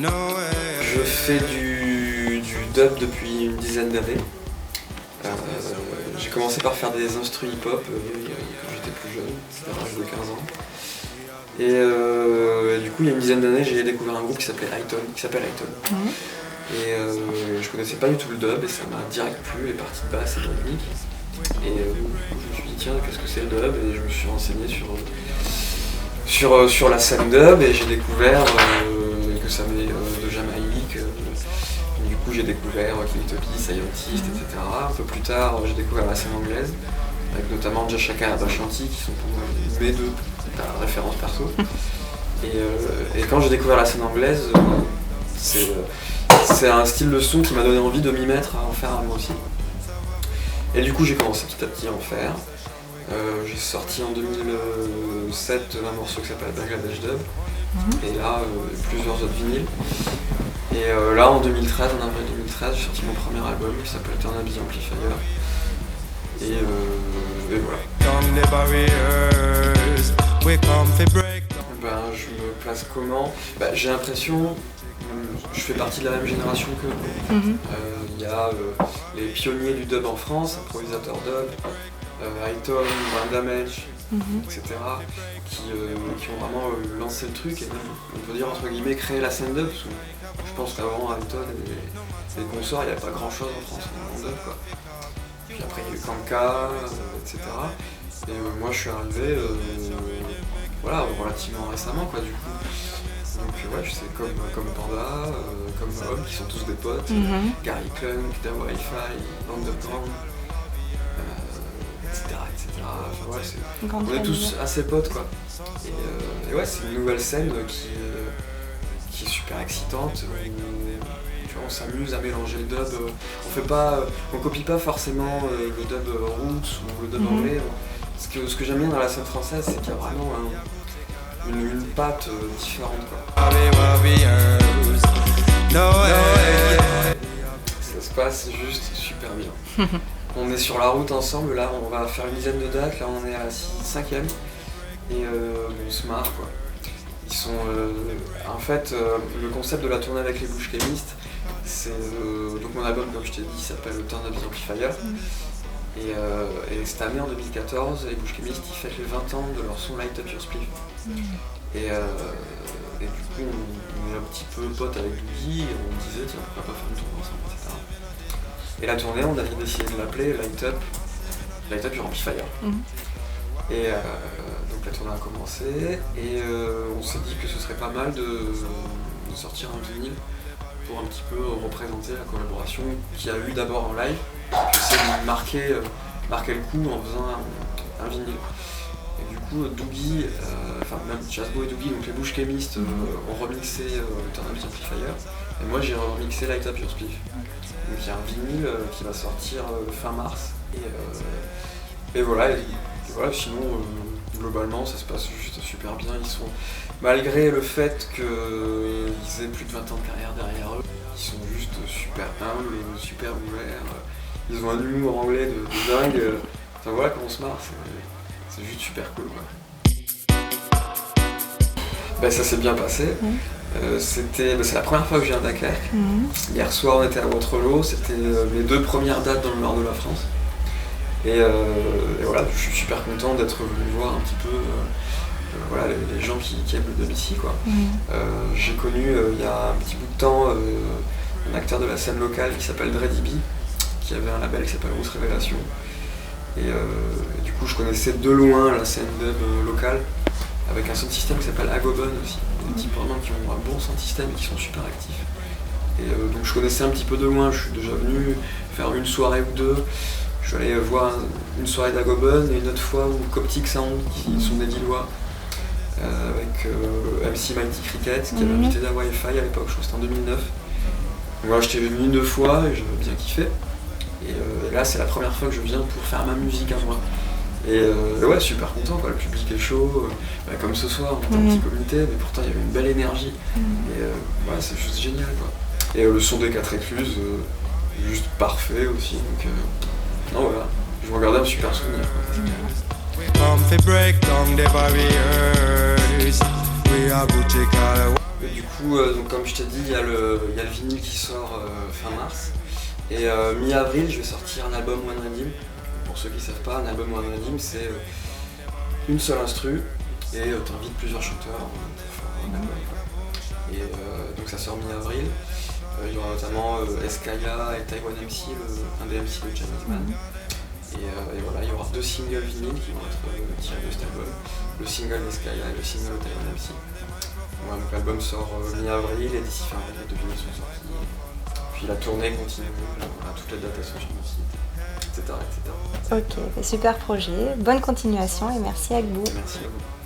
Je fais du dub depuis une dizaine d'années. J'ai commencé par faire des instrus hip-hop quand j'étais plus jeune, c'était à l'âge de 15 ans. Et du coup, il y a une dizaine d'années, j'ai découvert un groupe qui s'appelle Highton. Et je connaissais pas du tout le dub et ça m'a direct plu, les parties de basse et de rythmique. Et je me suis dit tiens, qu'est-ce que c'est le dub? Et je me suis renseigné sur la scène dub et j'ai découvert que ça venait de Jamaïque. Du coup j'ai découvert Killtopy, Scientist, etc. Un peu plus tard j'ai découvert la scène anglaise, avec notamment Jashaka et Abashanti qui sont pour moi mes deux références perso. Et quand j'ai découvert la scène anglaise, c'est un style de son qui m'a donné envie de m'y mettre, à en faire à moi aussi. Et du coup j'ai commencé petit à petit à en faire. J'ai sorti en 2007 un morceau qui s'appelle Bangladesh Dub, et là plusieurs autres vinyles. Et là en 2013, en avril 2013, j'ai sorti mon premier album qui s'appelle Turn Up the Amplifier. Et voilà. Ben, je me place comment? J'ai l'impression, je fais partie de la même génération que vous. Il y a les pionniers du dub en France, improvisateurs dub, Highton, Brain Damage, etc. qui ont vraiment lancé le truc et même, on peut dire entre guillemets, créé la scène dub. Parce que je pense qu'avant Highton et les consorts, il n'y avait pas grand chose en France en dub, quoi. Puis après il y a eu Kanka, etc. Et moi je suis arrivé relativement récemment, quoi, du coup. Donc je sais comme Panda, comme Homme, qui sont tous des potes, Gary Klunk, Dawa Hi-Fi, Underground, etc. Enfin, on est tous assez potes, quoi. Et c'est une nouvelle scène qui est super excitante. On s'amuse à mélanger le dub. On copie pas forcément le dub roots ou le dub anglais. Ce que j'aime bien dans la scène française, c'est qu'il y a vraiment une patte différente, quoi. Ça se passe juste super bien. On est sur la route ensemble, là on va faire une dizaine de dates, là on est à la 5e et on se marre, quoi. Ils sont en fait le concept de la tournée avec les Bush Chemist, c'est donc mon album, comme je t'ai dit, s'appelle Turn Up the Amplifier. Et cette année, en 2014, les Bush Chemist ils fêtent les 20 ans de leur son Light Up Your Spliff. Et du coup on est un petit peu potes avec Dougie et on disait tiens pourquoi pas faire une tournée ensemble, etc. Et la tournée on a décidé de l'appeler Light Up Your Amplifier. Et donc la tournée a commencé et on s'est dit que ce serait pas mal de sortir un vinyle pour un petit peu représenter la collaboration qu'il y a eu d'abord en live, j'essaie de marquer le coup en faisant un vinyle. Et du coup Dougie, même Chasbo et Dougie, donc les Bush Chemist, ont remixé Turn Up the Amplifier et moi j'ai remixé Light Up Your Spliff. Donc il y a un vinyle qui va sortir fin mars et voilà. Sinon, globalement, ça se passe juste super bien. Ils sont, malgré le fait qu'ils aient plus de 20 ans de carrière derrière eux, ils sont juste super humbles, super ouverts. Ils ont un humour anglais de dingue. Enfin voilà, quand on se marre, c'est juste super cool, quoi. Ça s'est bien passé. C'est la première fois que je viens à Dunkerque. Hier soir, on était à Waterloo. C'était mes 2 premières dates dans le nord de la France. Et voilà, je suis super content d'être venu voir un petit peu les gens qui aiment le dub ici, quoi. J'ai connu il y a un petit bout de temps un acteur de la scène locale qui s'appelle Dreddy B, qui avait un label qui s'appelle Roots Révélation. Et du coup je connaissais de loin la scène dub locale, avec un sound system qui s'appelle Agobon aussi. Des types vraiment qui ont un bon sound system et qui sont super actifs. Et donc je connaissais un petit peu de loin, je suis déjà venu faire une soirée ou deux. Je suis allé voir une soirée d'Agobon et une autre fois où Coptic Sound, qui sont des Lillois, avec MC Mighty Cricket, qui avait invité Dawa Hi-Fi à l'époque, je crois que c'était en 2009. Donc voilà, j'étais venu 2 fois et j'avais bien kiffé. Et là, c'est la première fois que je viens pour faire ma musique à moi. Et super content, quoi. Le public est chaud, comme ce soir, on était en petit comité, mais pourtant il y avait une belle énergie. Et c'est juste génial, quoi. Et le son des 4 écluses, juste parfait aussi. Donc, non, voilà, je me regardais un super souvenir. We Et du coup, donc comme je t'ai dit, il y a le vinyle qui sort fin mars. Et mi-avril, je vais sortir un album One Redeem. Pour ceux qui ne savent pas, un album One Redeem, c'est une seule instru et t'invites plusieurs chanteurs pour faire un album. Et donc ça sort mi-avril. Il y aura notamment Eskaya et Taiwan MC, un des MC de Chinese Man. Et voilà, il y aura 2 singles vinyles qui vont être tirés de cet album. Le single d'Eskaya et le single de Taiwan MC. Voilà, donc l'album sort mi-avril et d'ici fin avril, les 2 vinyles sont sortis. Puis la tournée continue, toutes les dates sont sur mon site, etc. Ok, super projet, bonne continuation et merci Agbou. Merci à vous.